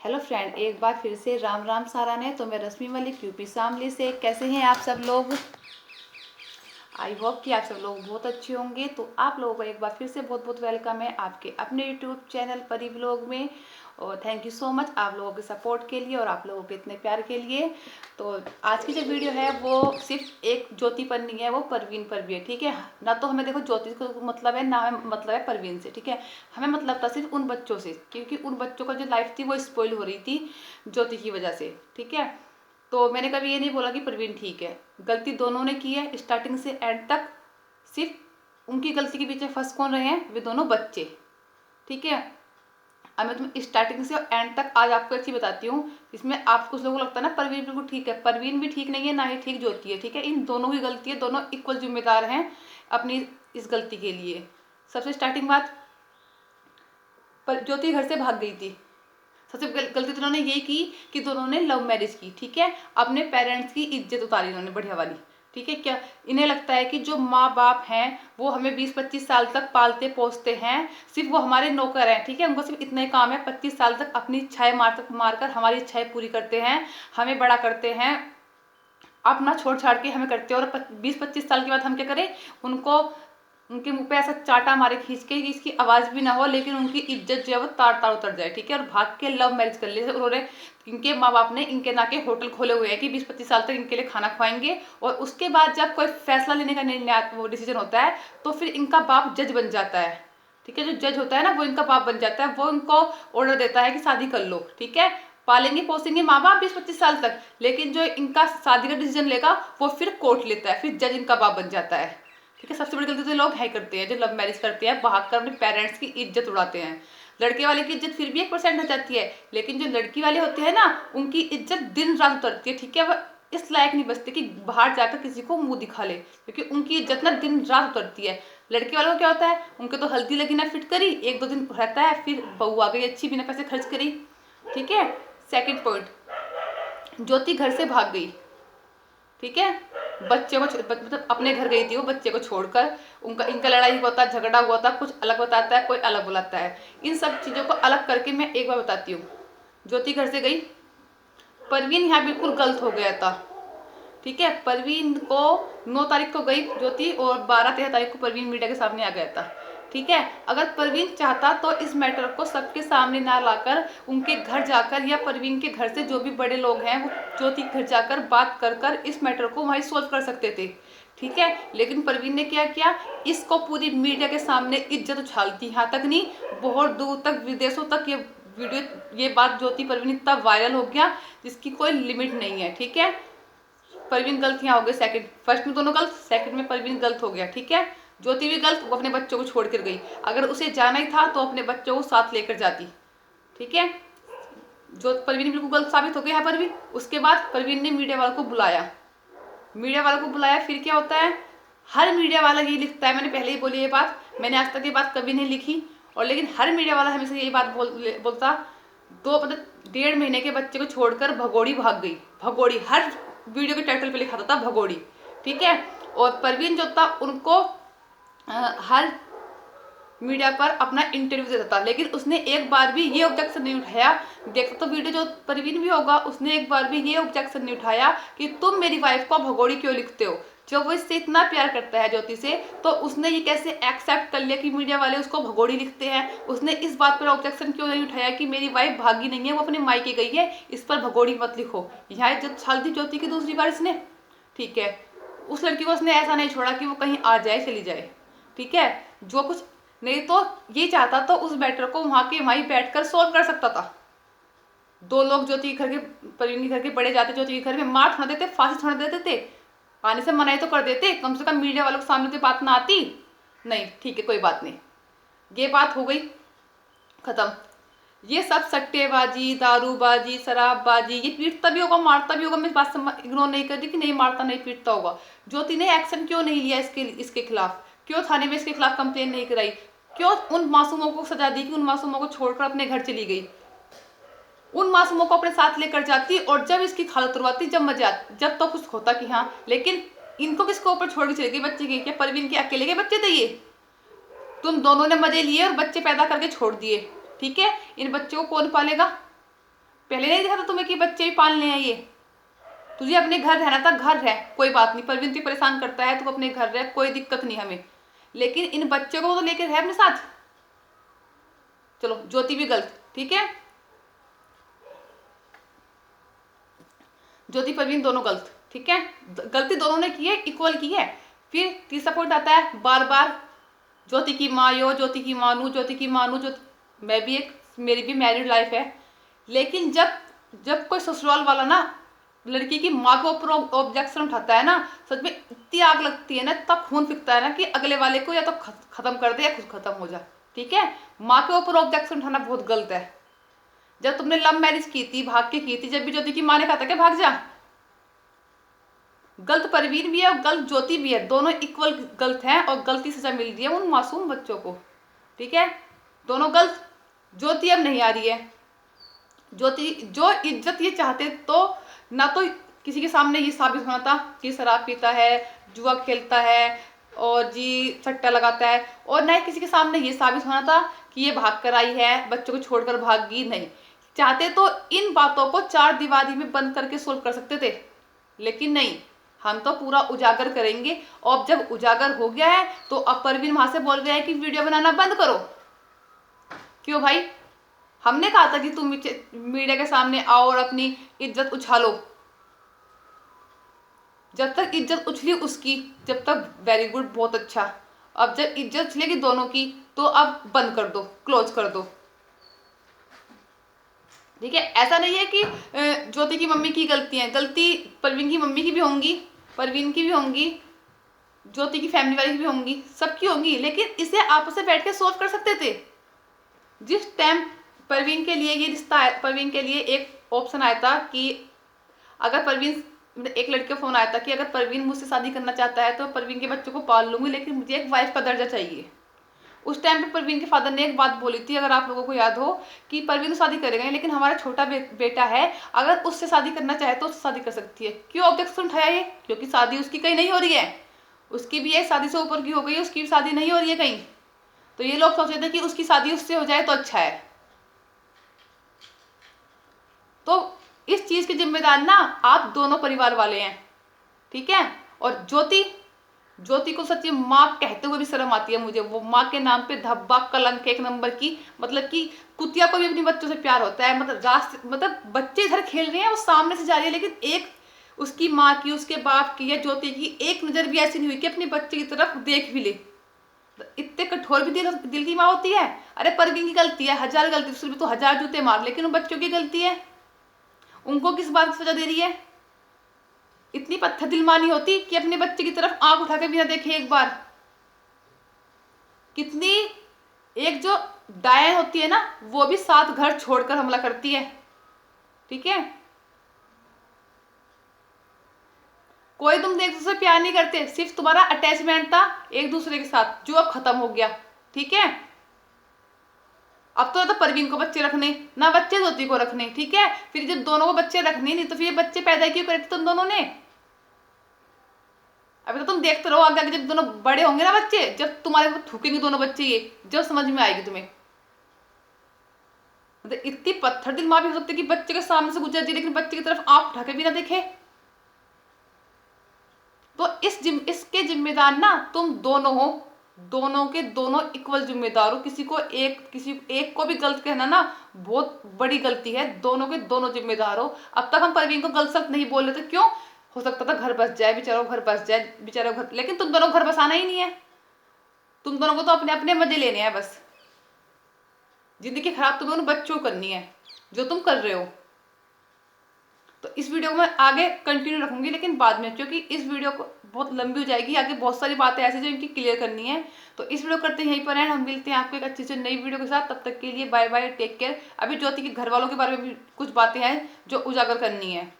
Hello friend, एक बार फिर से राम राम सारा ने। तो मैं रश्मि मलिक यूपी शामली से। कैसे हैं आप सब लोग? आई होप कि आप सब लोग बहुत अच्छे होंगे। तो आप लोगों को एक बार फिर से बहुत बहुत वेलकम है आपके अपने यूट्यूब चैनल परी व्लॉग में। और थैंक यू सो मच आप लोगों के सपोर्ट के लिए और आप लोगों के इतने प्यार के लिए। तो आज की जो वीडियो है वो सिर्फ एक ज्योति पर नहीं है, वो परवीन पर भी है। ठीक है ना? तो हमें देखो ज्योति को मतलब है ना, हमें मतलब है परवीन से। ठीक है, हमें मतलब था सिर्फ उन बच्चों से, क्योंकि उन बच्चों का जो लाइफ थी वो स्पॉइल हो रही थी ज्योति की वजह से। ठीक है, तो मैंने कभी ये नहीं बोला कि प्रवीण ठीक है, गलती दोनों ने की है स्टार्टिंग से एंड तक। सिर्फ उनकी गलती के पीछे फंस कौन रहे हैं? वे दोनों बच्चे। ठीक है, अब मैं तुम्हें स्टार्टिंग से एंड तक आज आपको एक चीज बताती हूँ। इसमें आप कुछ लोगों को लगता है ना प्रवीण बिल्कुल ठीक है, प्रवीण भी ठीक नहीं है, ना ही ठीक ज्योति है। ठीक है, इन दोनों की गलती है, दोनों इक्वल जिम्मेदार हैं अपनी इस गलती के लिए। सबसे स्टार्टिंग बात, ज्योति घर से भाग गई थी। सबसे गलती तो उन्होंने ये की कि दोनों ने लव मैरिज की। ठीक है, अपने पेरेंट्स की इज्जत उतारी उन्होंने बढ़िया वाली। ठीक है, क्या इन्हें लगता है कि जो माँ बाप हैं वो हमें 20-25 साल तक पालते पोसते हैं, सिर्फ वो हमारे नौकर हैं। ठीक है, उनको सिर्फ इतना ही काम है, 25 साल तक अपनी इच्छाएं मारकर हमारी इच्छाएं पूरी करते हैं, हमें बड़ा करते हैं, अपना छोड़ छाड़ के हमें करते हैं। और 20-25 साल के बाद हम क्या करें? उनको उनके मुंह पे ऐसा चाटा मारे खींच के कि इसकी आवाज भी ना हो, लेकिन उनकी इज्जत जो है वो तार तार उतर जाए। ठीक है, और भाग के लव मैरिज कर ले उन्होंने। इनके माँ बाप ने इनके नाके होटल खोले हुए हैं कि 20-25 साल तक इनके लिए खाना खुआएंगे। और उसके बाद जब कोई फैसला लेने का निर्णय वो डिसीजन होता है तो फिर इनका बाप जज बन जाता है। ठीक है, जो जज होता है ना वो इनका बाप बन जाता है, वो इनको ऑर्डर देता है कि शादी कर लो। ठीक है, पालेंगे पोसेंगे माँ बाप 20-25 साल तक, लेकिन जो इनका शादी का डिसीजन लेगा वो फिर कोर्ट लेता है, फिर जज इनका बाप बन जाता है। ठीक है, सबसे बड़ी गलती तो लोग है करते हैं जो लव मैरिज करते हैं, भाग कर अपने पेरेंट्स की इज्जत उड़ाते हैं। लड़के वाले की इज्जत फिर भी 1% हो जाती है, लेकिन जो लड़की वाले होते हैं ना उनकी इज्जत दिन रात उतरती है। ठीक है, वह इस लायक नहीं बचते कि बाहर जाकर किसी को मुंह दिखा ले, क्योंकि उनकी इज्जत ना दिन रात उतरती है। लड़के वालों को क्या होता है? उनके तो हल्दी लगी ना फिट करी, 1-2 दिन रहता है, फिर बहू आ गई अच्छी, बिना पैसे खर्च करी। ठीक है, सेकंड पॉइंट, ज्योति घर से भाग गई। ठीक है, बच्चे को मतलब अपने घर गई थी वो बच्चे को छोड़कर। उनका इनका लड़ाई हुआ था, झगड़ा हुआ था, कुछ अलग बताता है, कोई अलग बुलाता है। इन सब चीज़ों को अलग करके मैं एक बार बताती हूँ। ज्योति घर से गई, परवीन यहाँ बिल्कुल गलत हो गया था। ठीक है, परवीन को 9 तारीख को गई ज्योति और 12-13 तारीख को परवीन मीडिया के सामने आ गया था। ठीक है, अगर परवीन चाहता तो इस मैटर को सबके सामने ना लाकर उनके घर जाकर या परवीन के घर से जो भी बड़े लोग हैं वो ज्योति के घर जाकर बात कर कर इस मैटर को वहीं सोल्व कर सकते थे। ठीक है, लेकिन परवीन ने क्या किया? इसको पूरी मीडिया के सामने इज्जत उछालती, यहाँ तक नहीं बहुत दूर तक विदेशों तक ये वीडियो, ये बात ज्योति परवीन इतना वायरल हो गया जिसकी कोई लिमिट नहीं है। ठीक है, परवीन गलत यहाँ हो गई सेकंड, फर्स्ट में दोनों गलत, सेकंड में परवीन गलत हो गया। ठीक है, ज्योति भी गलत, वो अपने बच्चों को छोड़ कर गई। अगर उसे जाना ही था तो अपने बच्चों को साथ लेकर जाती। ठीक है, जो परवीन बिल्कुल गलत साबित हो गई यहाँ पर भी। उसके बाद परवीन ने मीडिया वालों को बुलाया, फिर क्या होता है? हर मीडिया वाला यही लिखता है, मैंने पहले ही बोली ये बात, मैंने आज तक ये बात कभी नहीं लिखी, और लेकिन हर मीडिया वाला हमेशा यही बात बोलता, 1.5 महीने के बच्चे को छोड़कर भगोड़ी भाग गई। भगोड़ी हर वीडियो के टाइटल पे लिखा था भगोड़ी। ठीक है, और परवीन जो था उनको हर मीडिया पर अपना इंटरव्यू देता था, लेकिन उसने एक बार भी ये ऑब्जेक्शन नहीं उठाया। देखता तो वीडियो जो परवीन भी होगा, उसने एक बार भी ये ऑब्जेक्शन नहीं उठाया कि तुम मेरी वाइफ को भगोड़ी क्यों लिखते हो। जब वो इससे इतना प्यार करता है ज्योति से, तो उसने ये कैसे एक्सेप्ट कर लिया कि मीडिया वाले उसको भगोड़ी लिखते हैं? उसने इस बात पर ऑब्जेक्शन क्यों नहीं उठाया कि मेरी वाइफ भागी नहीं है, वो अपने मायके गई है, इस पर भगोड़ी मत लिखो। यहाँ इज्जत छाल दी ज्योति की दूसरी बार इसने। ठीक है, उस लड़की को उसने ऐसा नहीं छोड़ा कि वो कहीं आ जाए चली जाए। ठीक है, जो कुछ नहीं तो ये चाहता तो उस मैटर को वहां के वहीं बैठकर सोल्व कर सकता था। 2 लोग ज्योति के घर के, परवीन के घर के बड़े जाते ज्योति के घर में, मार थोड़ा देते, फांसी थोड़ा देते थे, आने से मनाई तो कर देते, कम से कम मीडिया वालों के सामने तो बात ना आती। नहीं, ठीक है कोई बात नहीं, ये बात हो गई खत्म। ये सब सट्टेबाजी, दारूबाजी, शराबबाजी, ये पीटता भी होगा, मारता भी होगा, मैं इस बात से इग्नोर नहीं कर रही कि नहीं मारता नहीं पीटता होगा। ज्योति ने एक्शन क्यों नहीं लिया इसके खिलाफ? क्यों थाने में इसके खिलाफ कंप्लेन नहीं कराई? क्यों उन मासूमों को सजा दी कि उन मासूमों को छोड़कर अपने घर चली गई? उन मासूमों को अपने साथ लेकर जाती और जब इसकी हालत उड़वाती, जब मजा आती, जब तो कुछ होता कि हाँ, लेकिन इनको किसको ऊपर छोड़ के चली गई? बच्चे के क्या परवीन के अकेले के बच्चे थे ये? तुम दोनों ने मजे लिए और बच्चे पैदा करके छोड़ दिए। ठीक है, इन बच्चों को कौन पालेगा? पहले नहीं दिखा था तुम्हें कि बच्चे भी पालने हैं ये? तुझे अपने घर रहना था, घर रह, कोई बात नहीं। परवीन भी परेशान करता है, तू अपने घर रह, कोई दिक्कत नहीं हमें, लेकिन इन बच्चों को तो लेकर रह अपने साथ। चलो ज्योति भी गलत, ठीक है, ज्योति परवीन दोनों गलत, ठीक है, गलती दोनों ने की है, इक्वल की है। फिर तीसरा पॉइंट आता है बार बार ज्योति की माँ यो, ज्योति की मानू, ज्योति की मानू। जो मैं भी एक, मेरी भी मैरिड लाइफ है, लेकिन जब जब कोई ससुराल वाला ना लड़की की माँ के ऊपर ऑब्जेक्शन उठाता है ना, सच में इतनी आग लगती है ना, इतना खून फिकता है ना कि अगले वाले को या तो खत्म कर दे या खुद खत्म हो जा, ठीक है। माँ के ऊपर ऑब्जेक्शन उठाना बहुत गलत है। जब तुमने लव मैरिज की थी, भाग के की थी, जब भी ज्योति की माँ ने कहा था कि भाग जा, गलत परवीन भी है और गलत ज्योति भी है, दोनों इक्वल गलत हैं और गलती सजा मिल रही है उन मासूम बच्चों को, ठीक है, दोनों गलत। ज्योति अब नहीं आ रही है। ज्योति जो इज्जत ये चाहते तो ना तो किसी के सामने ये साबित होना था कि शराब पीता है, जुआ खेलता है और जी सट्टा लगाता है, और ना ही किसी के सामने ये साबित होना था कि ये भाग कर आई है, बच्चों को छोड़कर भागी नहीं। चाहते तो इन बातों को चार दीवारी में बंद करके सोल्व कर सकते थे, लेकिन नहीं, हम तो पूरा उजागर करेंगे। और जब उजागर हो गया है तो अब परवीन वहां से बोल रहे हैं कि वीडियो बनाना बंद करो। क्यों भाई? हमने कहा था कि तुम मीडिया के सामने आओ और अपनी इज्जत उछालो। जब तक इज्जत उछली उसकी, जब तक वेरी गुड, बहुत अच्छा। अब जब इज्जत उछलेगी दोनों की तो अब बंद कर दो, क्लोज कर दो, ठीक है। ऐसा नहीं है कि ज्योति की मम्मी की गलती है, गलती परवीन की मम्मी की भी होंगी, परवीन की भी होंगी, ज्योति की फैमिली वाली की भी होंगी, सबकी होंगी, लेकिन इसे आपस में बैठ के सोल्व कर सकते थे। जिस टाइम परवीन के लिए ये रिश्ता आया, परवीन के लिए एक ऑप्शन आया था कि अगर परवीन, एक लड़के का फोन आया था कि अगर परवीन मुझसे शादी करना चाहता है तो परवीन के बच्चों को पाल लूंगी, लेकिन मुझे एक वाइफ का दर्जा चाहिए। उस टाइम पे परवीन के फादर ने एक बात बोली थी, अगर आप लोगों को याद हो, कि परवीन तो शादी करेगा लेकिन हमारा छोटा बेटा है, अगर उससे शादी करना चाहे तो उससे शादी कर सकती है। क्यों ऑब्जेक्शन उठाया ये? क्योंकि शादी उसकी कहीं नहीं हो रही है, उसकी भी एक शादी से ऊपर की हो गई, उसकी भी शादी नहीं हो रही है कहीं। तो ये लोग सोच रहे थे कि उसकी शादी उससे हो जाए तो अच्छा है। तो इस चीज के जिम्मेदार ना आप दोनों परिवार वाले हैं, ठीक है। और ज्योति को सच्ची माँ कहते हुए भी शर्म आती है मुझे। वो माँ के नाम पे धब्बा कलंक एक नंबर की, मतलब कि कुतिया को भी अपने बच्चों से प्यार होता है, मतलब बच्चे इधर खेल रहे हैं, वो सामने से जा रही है, लेकिन एक उसकी माँ की, उसके बाप की या ज्योति की एक नजर भी ऐसी नहीं हुई कि अपने बच्चे की तरफ देख भी ले। इतने कठोर भी दिल की माँ होती है। अरे परवीन की गलती है, हजार गलती, उसमें तो हजार जूते मार, लेकिन उन बच्चों की गलती है, उनको किस बात की सजा दे रही है? इतनी पत्थर दिल मानी होती कि अपने बच्चे की तरफ आंख उठा के भी ना देखे एक बार। कितनी, एक जो डायन होती है ना, वो भी 7 घर छोड़कर हमला करती है, ठीक है। कोई तुम एक दूसरे से प्यार नहीं करते, सिर्फ तुम्हारा अटैचमेंट था एक दूसरे के साथ, जो अब खत्म हो गया, ठीक है। अब तो परवीन को बच्चे रखने ना, बच्चे ज्योति को रखने, ठीक है। फिर जब दोनों को बच्चे रखने नहीं तो फिर ये बच्चे पैदा क्यों करे तुम दोनों ने? अभी तो तुम देखते रहो, आगे आगे जब दोनों बड़े होंगे ना बच्चे, जब तुम्हारे को थूकेंगे दोनों बच्चे, ये जब समझ में आएगी तुम्हें। मतलब इतनी पत्थर दिल माँ भी हो सकती कि बच्चे के सामने से गुजर जाए लेकिन बच्चे की तरफ आंख उठा के भी ना देखे। तो इसके जिम्मेदार ना तुम दोनों हो, दोनों के दोनों इक्वल जिम्मेदार हो। किसी एक को भी गलत कहना ना बहुत बड़ी गलती है, दोनों के दोनों जिम्मेदार हो। अब तक हम परवीन को गलत सख्त नहीं बोल रहे थे, क्यों? हो सकता था घर बस जाए, बेचारों घर बस जाए, बेचारों घर, लेकिन तुम दोनों घर बसाना ही नहीं है, तुम दोनों को तो अपने अपने मजे लेने हैं बस। जिंदगी खराब तुम्हें उन बच्चों को करनी है जो तुम कर रहे हो। तो इस वीडियो को मैं आगे कंटिन्यू रखूंगी लेकिन बाद में, क्योंकि इस वीडियो को बहुत लंबी हो जाएगी, आगे बहुत सारी बातें ऐसी जो इनकी क्लियर करनी है। तो इस वीडियो करते हैं यहीं पर, हम मिलते हैं आपको एक अच्छी से नई वीडियो के साथ। तब तक के लिए बाय बाय, टेक केयर। अभी ज्योति के घर वालों के बारे में भी कुछ बातें हैं जो उजागर करनी है।